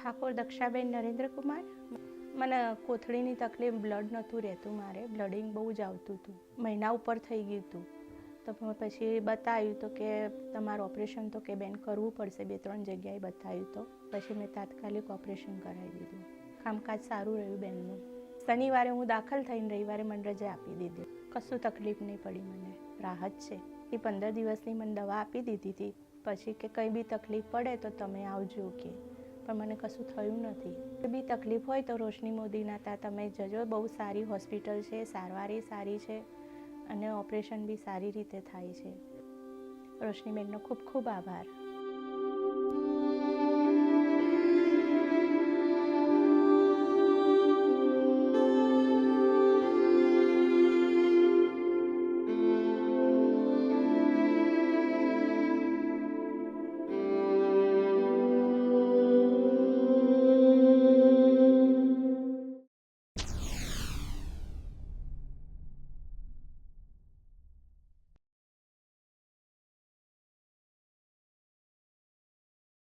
ઠાકોર દક્ષાબેન નરેન્દ્રકુમાર. મને કોથળીની તકલીફ, બ્લડ નહોતું રહેતું, મારે બ્લડિંગ બહુ જ આવતું હતું, મહિના ઉપર થઈ ગયું હતું. તો પછી બતાવ્યું તો કે તમારું ઓપરેશન તો કે બેન કરવું પડશે. 2-3 જગ્યાએ બતાવ્યું તો પછી મેં તાત્કાલિક ઓપરેશન કરાવી દીધું. કામકાજ સારું રહ્યું બેનનું. શનિવારે હું દાખલ થઈને રવિવારે મને રજા આપી દીધી. કશું તકલીફ નહીં પડી, મને રાહત છે. એ 15 દિવસની મને દવા આપી દીધી હતી. પછી કે કંઈ બી તકલીફ પડે તો તમે આવજો કે, પણ મને કશું થયું નથી. કોઈ બી તકલીફ હોય તો રોશની મોદીના ત્યાં તમે જજો. બહુ સારી હોસ્પિટલ છે, સારવાર એ સારી છે અને ઓપરેશન બી સારી રીતે થાય છે. રોશનીબેનનો ખૂબ ખૂબ આભાર.